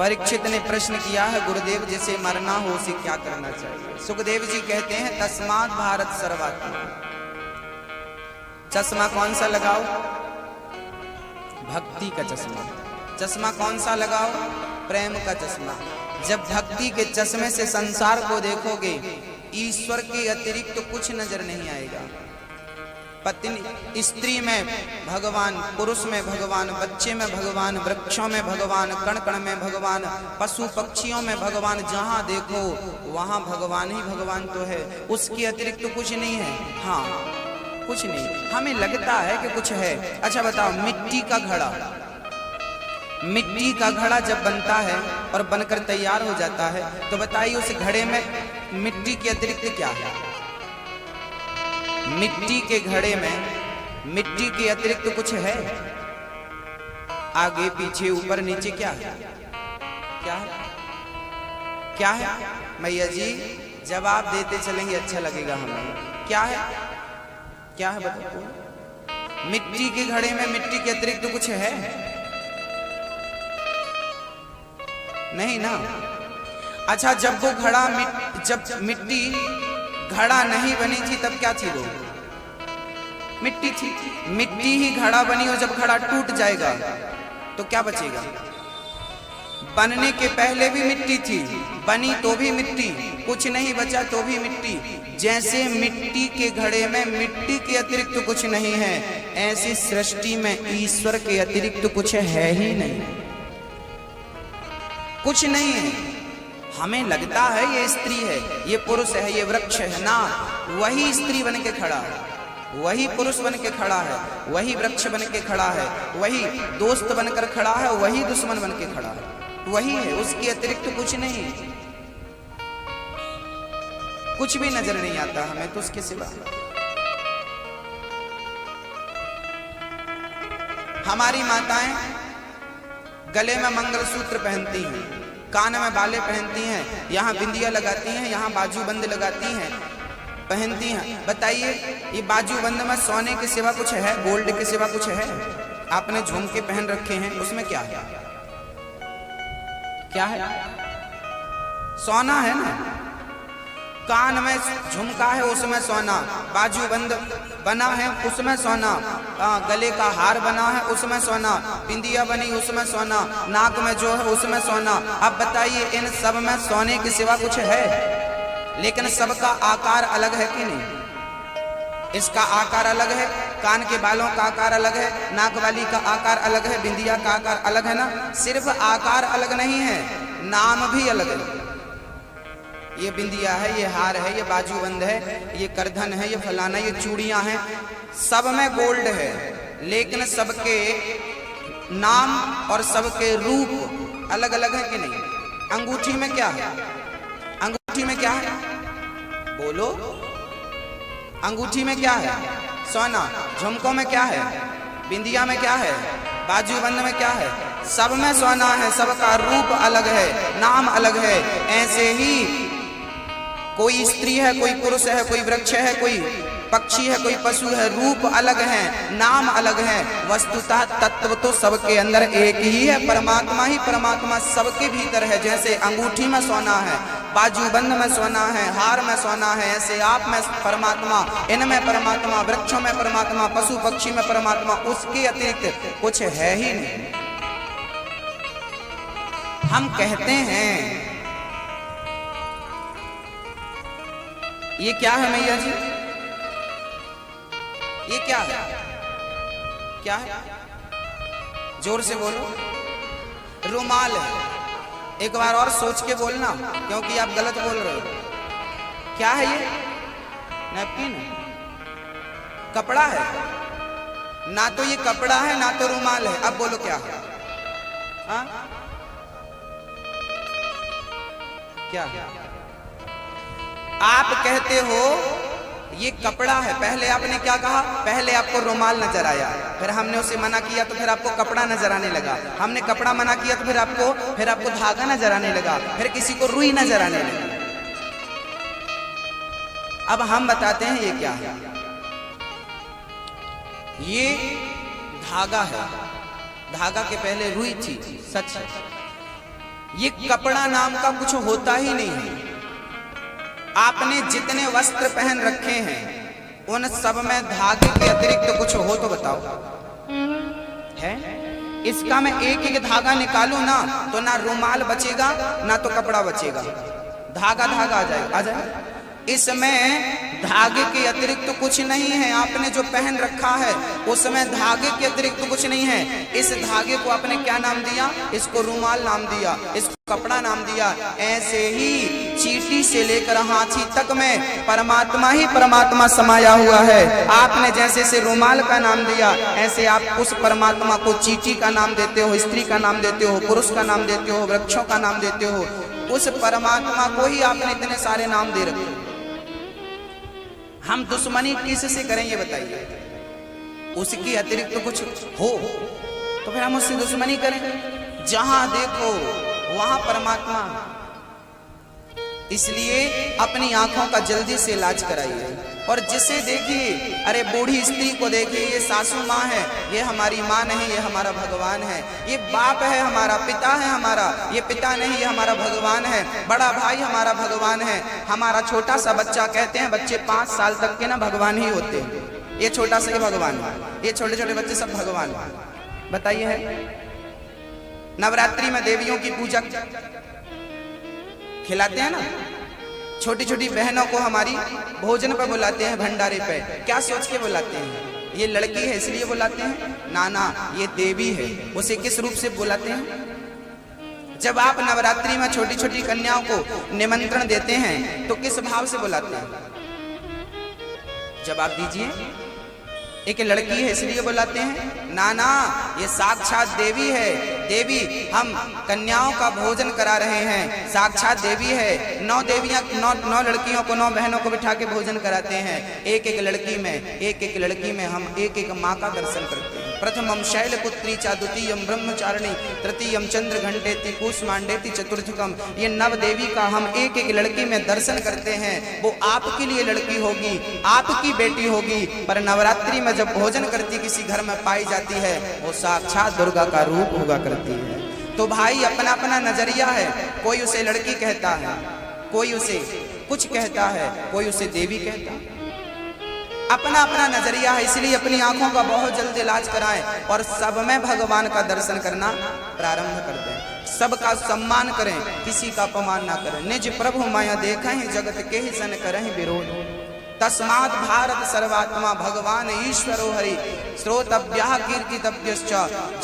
परीक्षित ने प्रश्न किया है, गुरुदेव जैसे मरना हो उसे क्या करना चाहिए? सुखदेव जी कहते हैं, तस्मात् भारत सर्वात्मा। चश्मा कौन सा लगाओ? भक्ति का चश्मा। चश्मा कौन सा लगाओ? प्रेम का चश्मा। जब भक्ति के चश्मे से संसार को देखोगे, ईश्वर के अतिरिक्त तो कुछ नजर नहीं आएगा। पत्नी स्त्री में भगवान, पुरुष में भगवान, बच्चे में भगवान, वृक्षों में भगवान, कण कण में भगवान, पशु पक्षियों में भगवान, जहां देखो वहां भगवान ही भगवान तो है, उसके अतिरिक्त तो कुछ नहीं है। हाँ, कुछ नहीं। हमें लगता है कि कुछ है। अच्छा बताओ, मिट्टी का घड़ा, मिट्टी का घड़ा जब बनता है और बनकर तैयार हो जाता है, तो बताइए उस घड़े में मिट्टी के अतिरिक्त क्या है? मिट्टी के घड़े में मिट्टी के अतिरिक्त कुछ है? आगे पीछे ऊपर नीचे क्या है? क्या है? क्या है? मैया जी जवाब देते चलेंगे, अच्छा लगेगा हमें। क्या है? क्या है बताओ? मिट्टी के घड़े में मिट्टी के अतिरिक्त कुछ है? नहीं ना। अच्छा, जब वो घड़ा जब मिट्टी घड़ा नहीं बनी थी तब क्या थी? वो मिट्टी थी। मिट्टी ही घड़ा बनी, और जब घड़ा टूट जाएगा तो क्या बचेगा? बनने के पहले भी मिट्टी थी, बनी तो भी मिट्टी, कुछ नहीं बचा तो भी मिट्टी। जैसे मिट्टी के घड़े में मिट्टी के अतिरिक्त कुछ नहीं है, ऐसी सृष्टि में ईश्वर के अतिरिक्त कुछ है ही नहीं, कुछ नहीं है। हमें लगता है ये स्त्री है, ये पुरुष है, ये वृक्ष है ना। वही स्त्री बन के खड़ा है, वही पुरुष बन के खड़ा है, वही वृक्ष बन के खड़ा है, वही दोस्त बनकर खड़ा है, वही दुश्मन बन के खड़ा है, वही है, उसके अतिरिक्त कुछ नहीं। कुछ भी नजर नहीं आता हमें तो उसके सिवा। हमारी माताएं गले में मंगलसूत्र पहनती हैं, कान में बाले पहनती हैं, यहाँ बिंदिया लगाती हैं, यहाँ बाजूबंद लगाती हैं, पहनती हैं। बताइए, ये बाजूबंद में सोने के सिवा कुछ है? गोल्ड के सिवा कुछ है? आपने झुमके पहन रखे हैं, उसमें क्या है? क्या है? सोना है ना। कान में झुमका है, उसमें सोना। बाजूबंद बना है, उसमें सोना। गले का हार बना है, उसमें सोना। बिंदिया बनी, उसमें सोना। नाक में जो है उसमें सोना। अब बताइए, इन सब में सोने के सिवा कुछ है? लेकिन सबका आकार अलग है कि नहीं? इसका आकार अलग है, कान के बालों का आकार अलग है, नाक वाली का आकार अलग है, बिंदिया का आकार अलग है ना। सिर्फ आकार अलग नहीं है, नाम भी अलग है। ये बिंदिया है, ये हार है, ये बाजूबंद है, ये करधन है, ये फलाना, ये चूड़ियां हैं, सब में गोल्ड है, लेकिन सबके नाम और सबके रूप अलग अलग है कि नहीं? अंगूठी में क्या है? अंगूठी में क्या है? बोलो। अंगूठी में क्या है? सोना। झुमकों में क्या है? बिंदिया में क्या है? बाजूबंद में क्या है? सब में सोना है, सबका रूप अलग है, नाम अलग है। ऐसे ही कोई स्त्री है, कोई पुरुष है, कोई वृक्ष है, कोई पक्षी है, कोई पशु है, रूप अलग है, नाम अलग है। वस्तुतः तत्व तो सबके अंदर एक ही है, परमात्मा ही परमात्मा सबके भीतर है। जैसे अंगूठी में सोना है, बाजूबंद में सोना है, हार में सोना है, ऐसे आप में परमात्मा, इनमें परमात्मा, वृक्षों में परमात्मा, पशु पक्षी में परमात्मा, उसके अतिरिक्त कुछ है ही नहीं। हम कहते हैं, ये क्या है मैया जी? ये क्या है? क्या है? जोर से बोलो। रुमाल है। एक बार और सोच के बोलना, क्योंकि आप गलत बोल रहे हो। क्या है ये? नैपकिन है, कपड़ा है ना। तो ये कपड़ा है ना तो रुमाल है। अब बोलो क्या है? हाँ? क्या? आप कहते हो ये कपड़ा है। पहले आपने क्या कहा? पहले आपको रुमाल नजर आया, फिर हमने उसे मना किया तो फिर आपको कपड़ा नजर आने लगा। हमने कपड़ा मना किया तो फिर आपको धागा नजर आने लगा, फिर किसी को रुई नजर आने लगी। अब हम बताते हैं ये क्या है। ये धागा है। धागा के पहले रुई थी, सच है। ये कपड़ा नाम का कुछ होता ही नहीं है। आपने जितने वस्त्र पहन रखे हैं उन सब में धागे के अतिरिक्त कुछ हो तो बताओ, है? इसका मैं एक एक धागा निकालूं ना तो ना रुमाल बचेगा ना तो कपड़ा बचेगा, धागा धागा आ जाएगा। इसमें धागे के अतिरिक्त कुछ नहीं है। आपने जो पहन रखा है उसमें धागे के अतिरिक्त कुछ नहीं है। इस धागे को आपने क्या नाम दिया? इसको रुमाल नाम दिया, इसको कपड़ा नाम दिया। ऐसे ही चींटी से लेकर हाथी तक में परमात्मा ही परमात्मा समाया हुआ है। आपने जैसे से रुमाल का नाम दिया, ऐसे आप उस परमात्मा को चींटी का नाम देते हो, स्त्री का नाम देते हो, पुरुष का नाम देते हो, वृक्षों का नाम देते हो। उस परमात्मा को ही आपने इतने सारे नाम दे रखे। हम दुश्मनी किससे करें ये बताइए? उसके अतिरिक्त तो कुछ हो तो फिर हम उससे दुश्मनी करें? जहां देखो वहां परमात्मा। इसलिए अपनी आंखों का जल्दी से इलाज कराइए। और जिसे देखिए, अरे बूढ़ी स्त्री को देखिए, ये सासू माँ है, ये हमारी माँ नहीं, ये हमारा भगवान है। ये बाप है हमारा, पिता है हमारा, ये पिता नहीं, ये हमारा भगवान है। बड़ा भाई हमारा भगवान है। हमारा छोटा सा बच्चा, कहते हैं बच्चे 5 साल तक के ना भगवान ही होते हैं। ये छोटा सा भगवान, ये छोटे छोटे बच्चे सब भगवान। बताइए, है नवरात्रि में देवियों की पूजा खिलाते हैं ना, छोटी छोटी बहनों को हमारी भोजन पर बुलाते हैं, भंडारे पे। क्या सोच के बुलाते हैं? ये लड़की है इसलिए बुलाते हैं? ना ना, ये देवी है। उसे किस रूप से बुलाते हैं? जब आप नवरात्रि में छोटी छोटी कन्याओं को निमंत्रण देते हैं तो किस भाव से बुलाते हैं? जवाब दीजिए। एक लड़की है इसलिए बुलाते हैं? ना ना, ये साक्षात देवी है। देवी, हम कन्याओं का भोजन करा रहे हैं, साक्षात देवी है। 9 देवियां, 9 लड़कियों को, 9 बहनों को बिठा के भोजन कराते हैं। एक एक लड़की में हम एक एक माँ का दर्शन करते हैं। प्रथमम शैलपुत्री चा, द्वितीयम ब्रह्मचारिणी, तृतीयम चंद्र घंटेति, कूष्मांडेति, चतुर्थकम। ये 9 देवी का हम एक एक लड़की में दर्शन करते हैं। वो आपके लिए लड़की होगी, आपकी बेटी होगी, पर नवरात्रि में जब भोजन करती किसी घर में पाई जाती है, वो साक्षात दुर्गा का रूप होगा करती है। तो भाई अपना अपना नजरिया है। कोई उसे लड़की कहता है, कोई उसे कुछ कहता है, कोई उसे देवी कहता है। अपना अपना नजरिया है। इसलिए अपनी आंखों का बहुत जल्द इलाज कराएं और सब में भगवान का दर्शन करना प्रारंभ कर दें। सबका सम्मान करें, किसी का अपमान ना करें। निज प्रभु माया देखा ही जगत के ही सन करें विरोध। तस्मात् भारत सर्वात्मा भगवान ईश्वरो हरि श्रोतव्यः कीर्तितव्यश्च।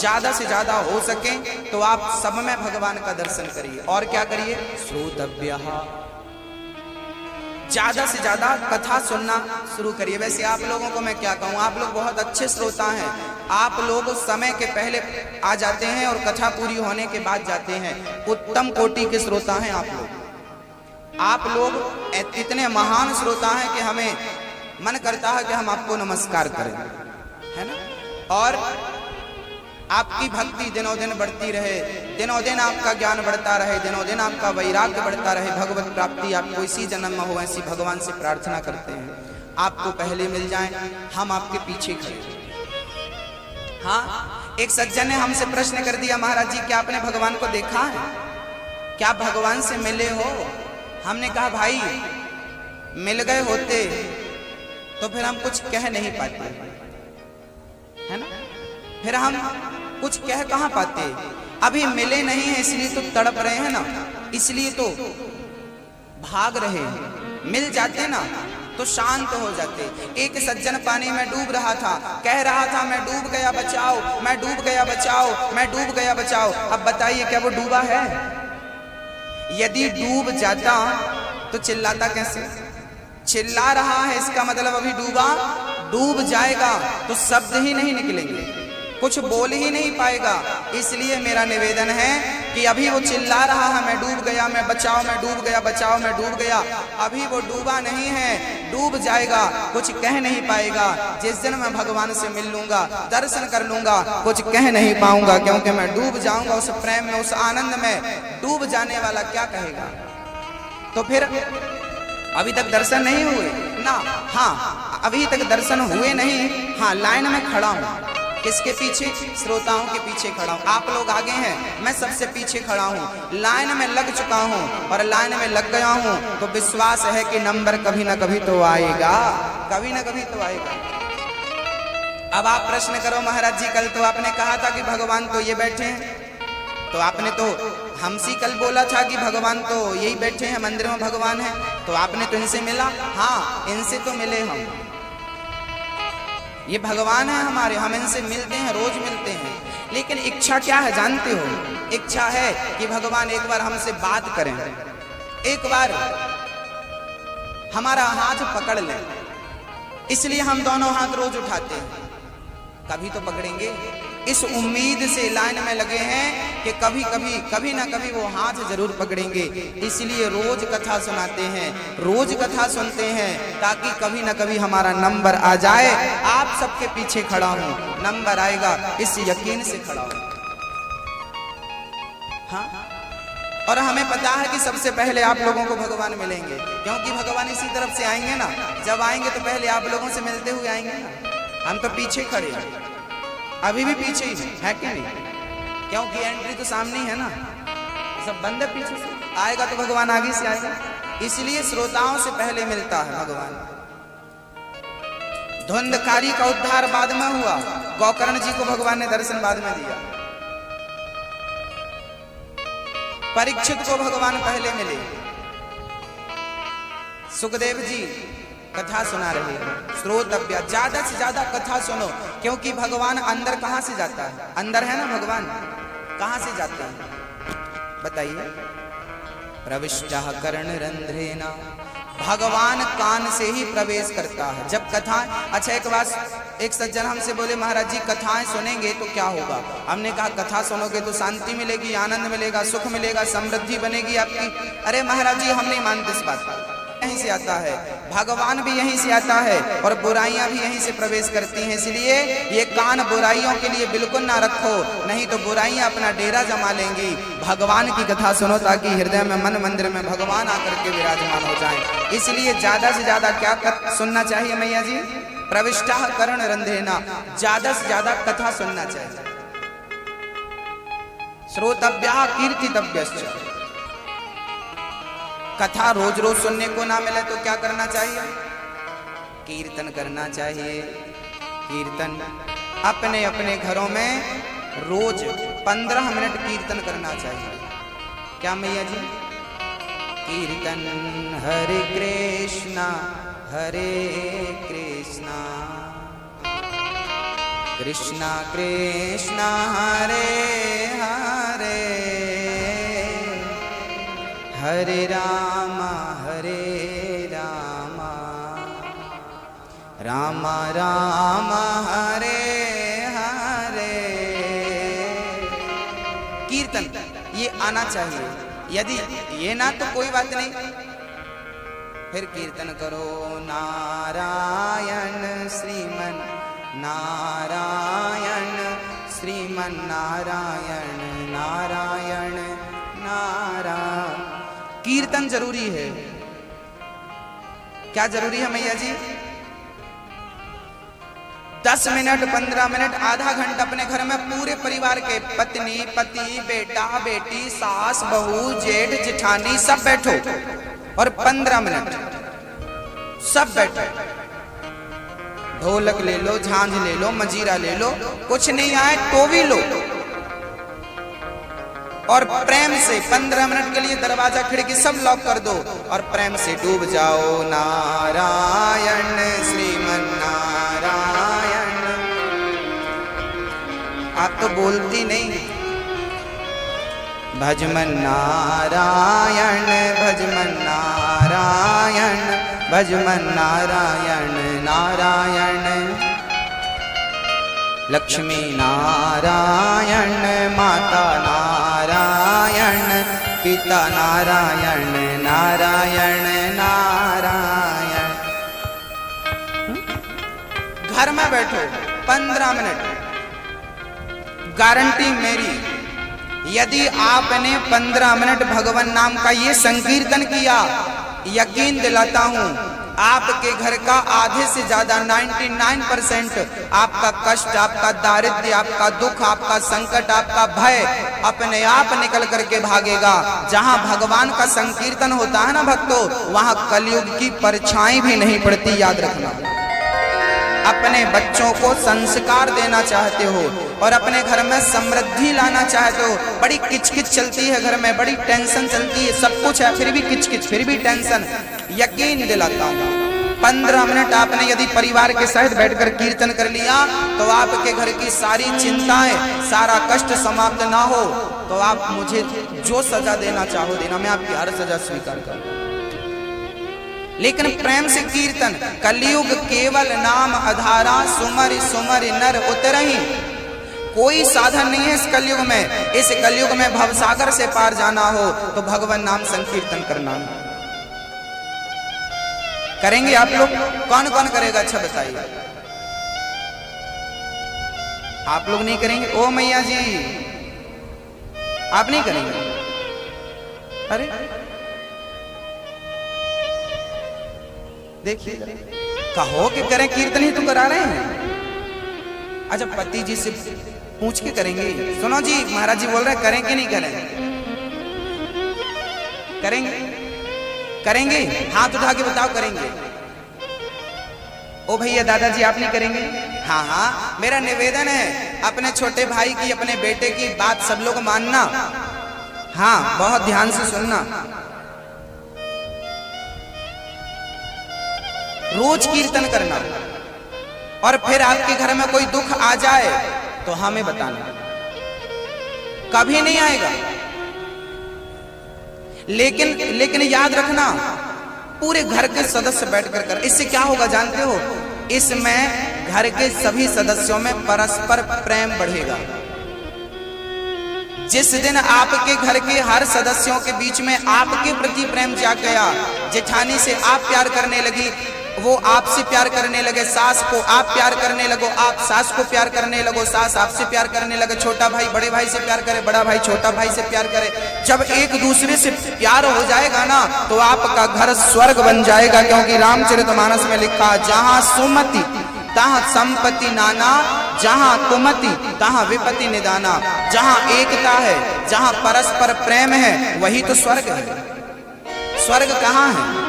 ज्यादा से ज्यादा हो सके तो आप सब में भगवान का दर्शन करिए। और क्या करिए? श्रोतव्यः, ज्यादा से ज्यादा कथा सुनना शुरू करिए। वैसे आप लोगों को मैं क्या कहूँ, आप लोग बहुत अच्छे श्रोता हैं। आप लोग समय के पहले आ जाते हैं और कथा पूरी होने के बाद जाते हैं। उत्तम कोटि के श्रोता हैं आप लोग। आप लोग इतने महान श्रोता हैं कि हमें मन करता है कि हम आपको नमस्कार करें, है ना? और आपकी भक्ति दिनों दिन बढ़ती रहे, दिनों दिन आपका ज्ञान बढ़ता रहे, दिनों दिन आपका वैराग्य बढ़ता रहे, भगवत प्राप्ति आपको इसी जन्म में हो, ऐसी भगवान से प्रार्थना करते हैं। आपको पहले मिल जाएं, हम आपके पीछे खड़े। हाँ, एक सज्जन ने हमसे प्रश्न कर दिया, महाराज जी क्या आपने भगवान को देखा है? क्या भगवान से मिले हो? हमने कहा भाई मिल गए होते तो फिर हम कुछ कह नहीं पाते, है ना? फिर हम कुछ कह कहां पाते? अभी मिले नहीं है इसलिए तो तड़प रहे हैं ना, इसलिए तो भाग रहे हैं। मिल जाते ना तो शांत हो जाते। एक सज्जन पानी में डूब रहा था, कह रहा था मैं डूब गया बचाओ, मैं डूब गया बचाओ, मैं डूब गया बचाओ। अब बताइए क्या वो डूबा है? यदि डूब जाता तो चिल्लाता कैसे? चिल्ला रहा है इसका मतलब अभी डूबा। डूब जाएगा तो शब्द ही नहीं निकलेंगे, कुछ बोल ही नहीं पाएगा। इसलिए मेरा निवेदन है कि अभी वो चिल्ला रहा है मैं डूब गया, मैं बचाओ, मैं डूब गया बचाओ, मैं डूब गया। अभी वो डूबा नहीं है, डूब जाएगा, कुछ कह नहीं पाएगा। जिस दिन मैं भगवान से मिल लूंगा, दर्शन कर लूंगा, कुछ कह नहीं पाऊंगा, क्योंकि मैं डूब जाऊंगा उस प्रेम में, उस आनंद में। डूब जाने वाला क्या कहेगा? तो फिर अभी तक दर्शन नहीं हुए ना? हाँ, अभी तक दर्शन हुए नहीं। हाँ, लाइन में खड़ा हूं, किसके पीछे? श्रोताओं के पीछे खड़ा हूं। आप लोग आगे हैं, मैं सबसे पीछे खड़ा हूं, लाइन में लग चुका हूं और लाइन में लग गया हूं, तो विश्वास है कि नंबर कभी ना कभी तो आएगा, कभी ना कभी तो आएगा। अब आप प्रश्न करो, महाराज जी कल तो आपने कहा था कि भगवान तो ये बैठे हैं, तो आपने तो हमसे कल बोला था कि भगवान तो यही बैठे हैं, मंदिर में भगवान है, तो आपने तो इनसे मिला? हाँ, इनसे तो मिले हम, ये भगवान है हमारे, हम इनसे मिलते हैं, रोज मिलते हैं। लेकिन इच्छा क्या है जानते हो? इच्छा है कि भगवान एक बार हमसे बात करें, एक बार हमारा हाथ पकड़ लें, इसलिए हम दोनों हाथ रोज उठाते हैं। कभी तो पकड़ेंगे, इस उम्मीद से लाइन में लगे हैं कि कभी ना कभी वो हाथ जरूर पकड़ेंगे, इसलिए रोज कथा सुनाते हैं, रोज कथा सुनते हैं, ताकि कभी ना कभी हमारा नंबर आ जाए। आप सबके पीछे खड़ा हूं, नंबर आएगा इस यकीन से खड़ा हूं। हाँ, और हमें पता है कि सबसे पहले आप लोगों को भगवान मिलेंगे, क्योंकि भगवान इसी तरफ से आएंगे ना। जब आएंगे तो पहले आप लोगों से मिलते हुए आएंगे ना। हम तो पीछे खड़े हैं, अभी भी पीछे ही है कि नहीं? क्योंकि एंट्री तो सामने ही है ना, सब बंद है पीछे से। आएगा तो भगवान आगे से आएगा, इसलिए श्रोताओं से पहले मिलता है भगवान। धुंधकारी का उद्धार बाद में हुआ, गोकर्ण जी को भगवान ने दर्शन बाद में दिया। परीक्षित को भगवान पहले मिले। सुखदेव जी कथा सुना रहे हैं, श्रोतव्य, ज्यादा से ज्यादा कथा सुनो, क्योंकि भगवान अंदर कहां से जाता है? अंदर है ना भगवान, कहां से जाता है बताइए? प्रविष्टः कर्णरंध्रेण, भगवान कान से ही प्रवेश करता है जब कथा। अच्छा एक बात, एक सज्जन हमसे बोले महाराज जी कथाएं सुनेंगे तो क्या होगा? हमने कहा कथा सुनोगे तो शांति मिलेगी, आनंद मिलेगा, सुख मिलेगा, समृद्धि बनेगी आपकी। अरे महाराज जी हम नहीं मानते इस बात को, यहीं से आता है, भगवान भी यहीं से आता है और बुराइयां भी यहीं से प्रवेश करती हैं। इसलिए ये कान बुराइयों के लिए बिल्कुल ना रखो, नहीं तो बुराइयां अपना डेरा जमा लेंगी। भगवान की कथा सुनो ताकि हृदय में, मन मंदिर में भगवान आकर के विराजमान हो जाएं। इसलिए ज्यादा से ज्यादा क्या सुनना चाहिए मैया जी? प्रविष्टः कर्णरंध्रेण, ज्यादा से ज्यादा कथा सुनना चाहिए। श्रोतव्यः कीर्तितव्यश्च, कथा रोज रोज सुनने को ना मिले तो क्या करना चाहिए? कीर्तन करना चाहिए। कीर्तन अपने अपने घरों में रोज 15 मिनट कीर्तन करना चाहिए। क्या मैया जी? कीर्तन हरे कृष्णा कृष्णा कृष्णा हरे हरे, हरे राम राम राम हरे हरे। कीर्तन ये आना चाहिए, यदि ये ना तो कोई बात नहीं, फिर कीर्तन करो नारायण श्रीमन नारायण, श्रीमन नारायण नारायण नारायण। कीर्तन जरूरी है। क्या जरूरी है मैया जी? 10 मिनट, 15 मिनट, आधा घंटा अपने घर में पूरे परिवार के पत्नी, पति, बेटा, बेटी, सास, बहू, जेठ, जेठानी सब बैठो और 15 मिनट सब बैठो। ढोलक ले लो, झांझ ले लो, मजीरा ले लो, कुछ नहीं आए तो भी लो, और प्रेम से 15 मिनट के लिए दरवाजा खिड़की सब लॉक कर दो और प्रेम से डूब जाओ नारायण श्रीमन नारायण। आप तो बोलती नहीं, भजमन नारायण भजमन नारायण भजमन नारायण नारायण। लक्ष्मी नारायण माता नारायण, पिता नारायण नारायण नारायण। घर में बैठो 15 मिनट, गारंटी मेरी, यदि आपने 15 मिनट भगवान नाम का ये संकीर्तन किया, यकीन दिलाता हूं आपके घर का आधे से ज्यादा 99% आपका कष्ट, आपका दारिद्र्य, आपका दुख, आपका संकट, आपका भय अपने आप निकल करके भागेगा। जहां भगवान का संकीर्तन होता है ना भक्तों, वहां कलयुग की परछाई भी नहीं पड़ती, याद रखना। अपने बच्चों को संस्कार देना चाहते हो और अपने घर में समृद्धि लाना चाहते हो, बड़ी किचकिच चलती है घर में, बड़ी टेंशन चलती है, सब कुछ है फिर भी किचकिच, फिर भी टेंशन। यकीन दिलाता हूँ 15 मिनट आपने यदि परिवार के साथ बैठकर कीर्तन कर लिया तो आपके घर की सारी चिंताएं, सारा कष्ट समाप्त ना हो तो आप मुझे जो सजा देना चाहो देना, मैं आपकी हर सजा स्वीकार करूँ। लेकिन प्रेम से कीर्तन, कलयुग केवल नाम आधारा, सुमरि सुमरि नर उतरहि। कोई साधन नहीं है इस कलयुग में। इस कलयुग में भवसागर से पार जाना हो तो भगवान नाम संकीर्तन करना है। करेंगे आप लोग? कौन कौन करेगा अच्छा बताइए। आप लोग नहीं करेंगे? ओ मैया जी आप नहीं करेंगे? अरे देखिए, कहो कि करें, कीर्तन ही तो करा रहे हैं। अच्छा पति जी से पूछ के करेंगे। सुनो जी, महाराज जी बोल रहे हैं करें कि नहीं करें? करेंगे? करेंगे? हाथ उठा के बताओ करेंगे। ओ भैया दादाजी आप नहीं करेंगे? हाँ हाँ, मेरा निवेदन है अपने छोटे भाई की, अपने बेटे की बात सब लोग मानना। हाँ बहुत ध्यान से सुनना। रोज कीर्तन करना और फिर आपके घर में कोई दुख आ जाए तो हमें बताना। कभी नहीं आएगा, लेकिन याद रखना पूरे घर के सदस्य बैठकर कर। इससे क्या होगा जानते हो? इसमें घर के सभी सदस्यों में परस्पर प्रेम बढ़ेगा। जिस दिन आपके घर के हर सदस्यों के बीच में आपके प्रति प्रेम जाग गया, जेठानी से आप प्यार करने लगी, वो आपसे प्यार करने लगे, सास को आप प्यार करने लगो, आप सास को प्यार करने लगो, सास आपसे प्यार करने लगे, छोटा भाई बड़े भाई से प्यार करे, बड़ा भाई छोटा भाई से प्यार करे। जब एक दूसरे से प्यार हो जाएगा ना तो आपका घर स्वर्ग बन जाएगा। क्योंकि रामचरितमानस में लिखा, जहां सुमति तहां संपत्ति नाना, जहां कुमति तहां विपत्ति निदाना। जहां एकता है, जहां परस्पर प्रेम है, वही तो स्वर्ग है। स्वर्ग कहाँ है?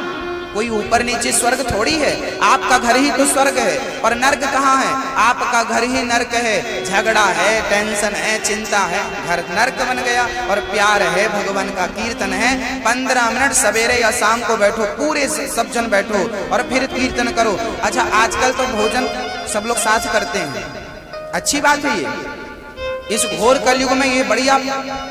कोई ऊपर नीचे स्वर्ग थोड़ी है। आपका घर ही तो स्वर्ग है। और नर्क कहाँ है? आपका घर ही नर्क है। झगड़ा है, टेंशन है, चिंता है, घर नर्क बन गया। और प्यार है, भगवान का कीर्तन है। 15 मिनट सवेरे या शाम को बैठो, पूरे सब जन बैठो और फिर कीर्तन करो। अच्छा आजकल तो भोजन सब लोग साथ करते हैं, अच्छी बात है ये। इस घोर कलयुग में ये बढ़िया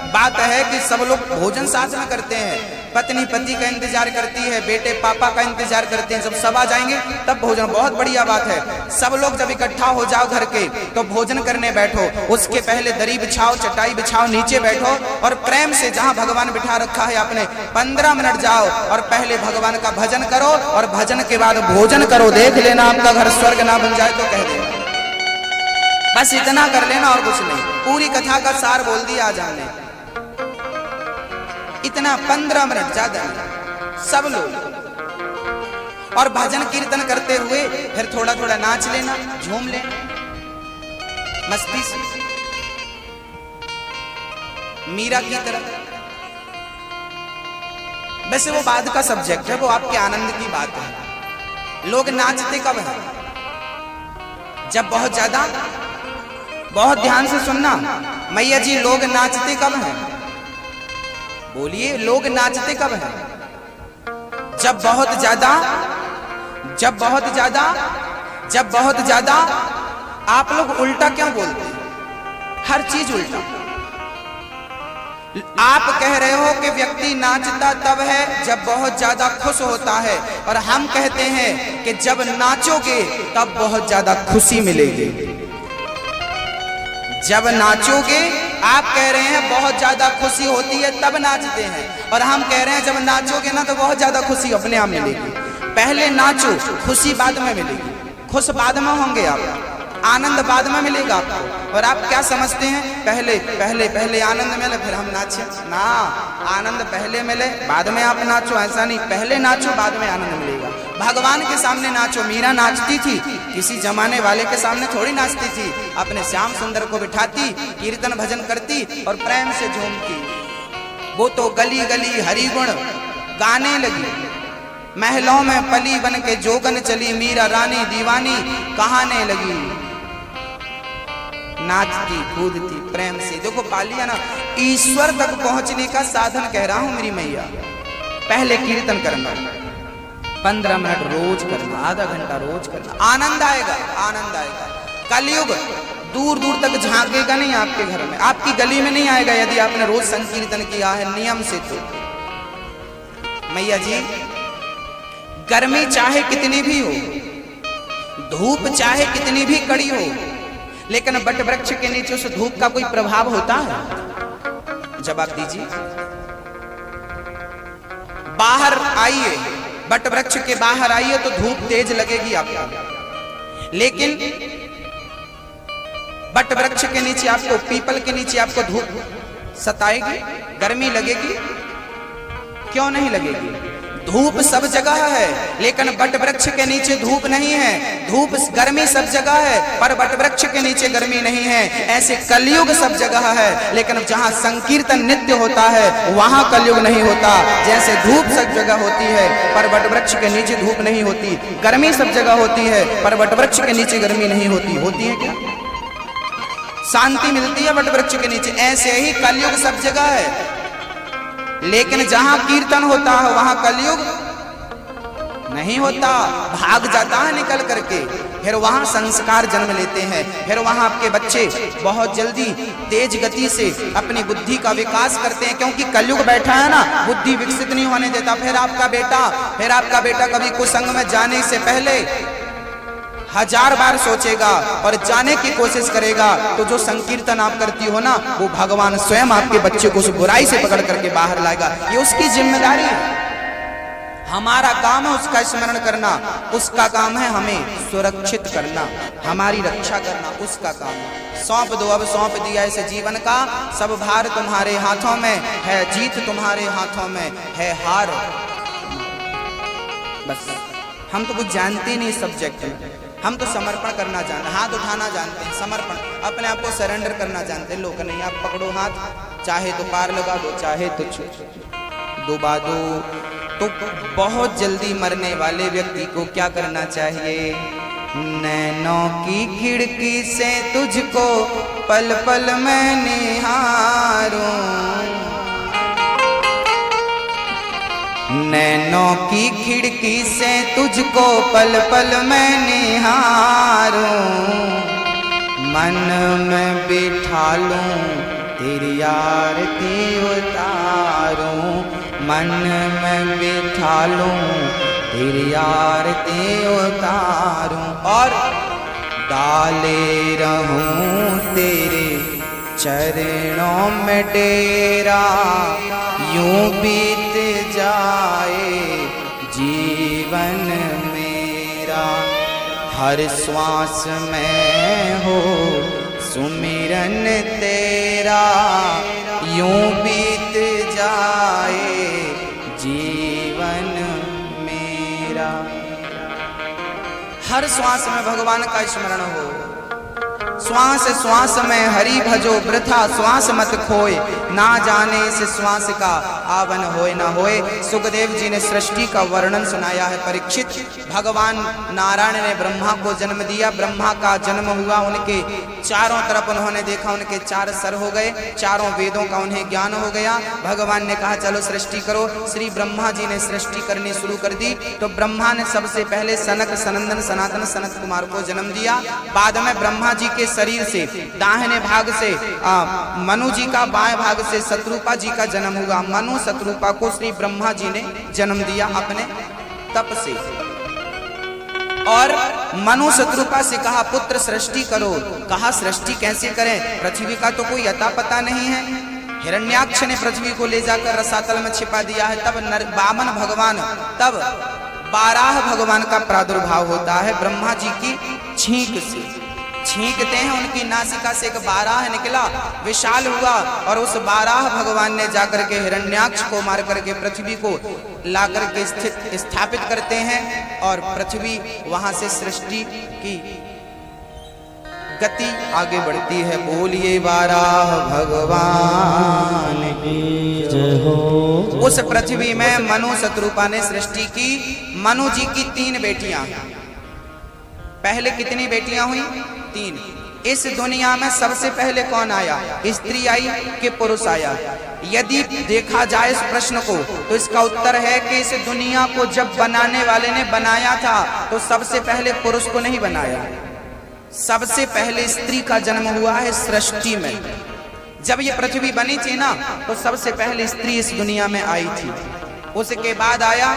बात है कि सब लोग भोजन साथ में करते हैं। पत्नी पति का इंतजार करती है, बेटे पापा का इंतजार करते हैं। जब सब आ जाएंगे तब भोजन, बहुत बढ़िया बात है। सब लोग जब इकट्ठा हो जाओ घर के तो भोजन करने बैठो। उसके पहले दरी बिछाओ, चटाई बिछाओ, नीचे बैठो और प्रेम से जहां भगवान बिठा रखा है आपने 15 मिनट जाओ और पहले भगवान का भजन करो और भजन के बाद भोजन करो। देख लेना आपका घर स्वर्ग ना बन जाए तो कह देना। बस इतना कर लेना और कुछ नहीं। पूरी कथा का सार बोल दिया आज हमने। इतना 15 मिनट, ज्यादा सब लोग। और भजन कीर्तन करते हुए फिर थोड़ा थोड़ा नाच लेना, झूम लेना मस्ती से, मीरा की तरह। वैसे वो बाद का सब्जेक्ट है, वो आपके आनंद की बात है। लोग नाचते कब है? जब बहुत ज्यादा, बहुत ध्यान से सुनना मैया जी, लोग नाचते कब हैं? बोलिए, लोग नाचते कब हैं? जब बहुत ज्यादा, जब बहुत ज्यादा, जब बहुत ज्यादा। आप लोग उल्टा क्यों बोलते हैं? हर चीज उल्टा। आप कह रहे हो कि व्यक्ति नाचता तब है जब बहुत ज्यादा खुश होता है, और हम कहते हैं कि जब नाचोगे तब बहुत ज्यादा खुशी मिलेगी। जब नाचोगे, आप कह रहे हैं बहुत ज्यादा खुशी होती है तब नाचते हैं, और हम कह रहे हैं जब नाचोगे ना तो बहुत ज्यादा खुशी अपने आप मिलेगी। पहले नाचो, खुशी बाद में मिलेगी। खुश बाद में होंगे आप, आनंद बाद में मिलेगा आपको। और आप क्या समझते हैं, पहले पहले पहले आनंद मिले फिर हम नाचे ना। आनंद पहले मिले बाद में आप नाचो, ऐसा नहीं। पहले नाचो बाद में आनंद मिलेगा। भगवान के सामने नाचो। मीरा नाचती थी, किसी जमाने वाले के सामने थोड़ी नाचती थी। अपने श्याम सुंदर को बिठाती, कीर्तन भजन करती और प्रेम से झूमती। वो तो गली गली हरि गुण गाने लगी। महलों में पली बन के जोगन चली, मीरा रानी दीवानी कहाने लगी। नाचती कूदती प्रेम से। देखो पा लिया ना, ईश्वर तक पहुंचने का साधन कह रहा हूं मेरी मैया। पहले कीर्तन करना, 15 मिनट रोज करना, आधा घंटा रोज करना, आनंद आएगा, आनंद आएगा। कलयुग दूर दूर तक झांकेगा नहीं आपके घर में, आपकी गली में नहीं आएगा यदि आपने रोज संकीर्तन किया है नियम से। तो मैया जी, गर्मी चाहे कितनी भी हो, धूप चाहे कितनी भी कड़ी हो, लेकिन बट वृक्ष के नीचे उस धूप का कोई प्रभाव होता है? जवाब दीजिए। बाहर आइए, बट वृक्ष के बाहर आइए तो धूप तेज लगेगी आपको, लेकिन बट वृक्ष के नीचे आपको, पीपल के नीचे आपको धूप सताएगी, गर्मी लगेगी? क्यों नहीं लगेगी? धूप सब जगह है, लेकिन बट वृक्ष के नीचे धूप नहीं है। धूप गर्मी सब जगह है, पर बट वृक्ष के नीचे गर्मी नहीं है। ऐसे कलयुग सब जगह है, लेकिन जहां संकीर्तन नित्य होता है वहां कलयुग नहीं होता। जैसे धूप सब जगह होती है, पर बट वृक्ष के नीचे धूप नहीं होती। गर्मी सब जगह होती है, पर बट वृक्ष के नीचे गर्मी नहीं होती। होती है क्या? शांति मिलती है बट वृक्ष के नीचे। ऐसे ही कलयुग सब जगह है, लेकिन जहां कीर्तन होता है वहां कलयुग नहीं होता, भाग जाता है निकल करके। फिर वहां संस्कार जन्म लेते हैं, फिर वहां आपके बच्चे बहुत जल्दी तेज गति से अपनी बुद्धि का विकास करते हैं, क्योंकि कलयुग बैठा है ना, बुद्धि विकसित नहीं होने देता। फिर आपका बेटा कभी कुसंग में जाने से पहले 1000 बार सोचेगा और जाने की कोशिश करेगा। तो जो संकीर्तन आप करती हो ना, वो भगवान स्वयं आपके बच्चे को उस बुराई से पकड़ करके बाहर लाएगा। ये उसकी जिम्मेदारी है। हमारा काम है उसका स्मरण करना, उसका काम है हमें सुरक्षित करना, हमारी रक्षा करना, उसका काम है। सौंप दो, अब सौंप दिया इस जीवन का, सब भार तुम्हारे हाथों में है, जीत तुम्हारे हाथों में है, हार। बस हम तो कुछ जानते ही नहीं सब्जेक्ट में, हम तो समर्पण करना जानते हैं, हाथ उठाना जानते हैं, समर्पण, अपने आप को सरेंडर करना जानते हैं। लोग नहीं, आप पकड़ो हाथ, चाहे तो पार लगा दो, चाहे तो डुबा दो। तो बहुत जल्दी मरने वाले व्यक्ति को क्या करना चाहिए? नैनों की खिड़की से तुझको पल पल मैं निहारूं, नैनों की खिड़की से तुझको पल पल मैं निहारूं, मन में बिठा लूं तेरी आरती उतारूं, मन में बिठा लूं तेरी आरती उतारूं, और डाले रहूं तेरे चरणों में डेरा, यूं बीत जाए जीवन मेरा, हर श्वास में हो सुमिरन तेरा, यूं बीत जाए जीवन मेरा। हर श्वास में भगवान का स्मरण हो, श्वास श्वास में हरि भजो वृथा श्वास मत खोए, ना जाने इस श्वास का आवन होए ना होए। सुखदेव जी ने सृष्टि का वर्णन सुनाया है। परीक्षित, भगवान नारायण ने ब्रह्मा को जन्म दिया, ब्रह्मा का जन्म हुआ, उनके चारों तरफ उन्होंने देखा, उनके 4 सर हो गए, चारों वेदों का उन्हें ज्ञान हो गया। भगवान ने कहा चलो सृष्टि करो। श्री ब्रह्मा जी ने सृष्टि करनी शुरू कर दी। तो ब्रह्मा ने सबसे पहले सनक सनंदन सनातन सनत कुमार को जन्म दिया। बाद में ब्रह्मा जी के शरीर से दाहिने भाग से मनु जी का, बाएं भाग से शत्रुपा जी का जन्म हुआ। मनु शत्रुपा को श्री ब्रह्मा जी ने जन्म दिया अपने तप से। और मनु शत्रुपा से कहा पुत्र सृष्टि करो। कहा सृष्टि कैसे करें, पृथ्वी का तो कोई अता पता नहीं है। हिरण्याक्ष ने पृथ्वी को ले जाकर रसातल में छिपा दिया है। तब वामन भगवान, तब बाराह भगवान का प्रादुर्भाव होता है ब्रह्मा जी की छींक से। छींकते हैं, उनकी नासिका से एक बाराह निकला, विशाल हुआ, और उस बाराह भगवान ने जाकर के हिरण्याक्ष को मार करके पृथ्वी को ला करके स्थापित करते हैं, और पृथ्वी वहां से सृष्टि की गति आगे बढ़ती है। बोलिए बाराह भगवान की जय हो। उस पृथ्वी में मनु शत्रुपा ने सृष्टि की। मनु जी की 3 बेटियां। पहले कितनी बेटियां हुई? 3। इस दुनिया में सबसे पहले कौन आया? स्त्री आई कि पुरुष आया? यदि देखा जाए इस प्रश्न को तो इसका उत्तर है कि इस दुनिया को जब बनाने वाले ने बनाया था तो सबसे पहले पुरुष को नहीं बनाया, सबसे पहले स्त्री का जन्म हुआ है सृष्टि में। जब ये पृथ्वी बनी थी ना तो सबसे पहले स्त्री इस दुनिया में आई थी, उसके बाद आया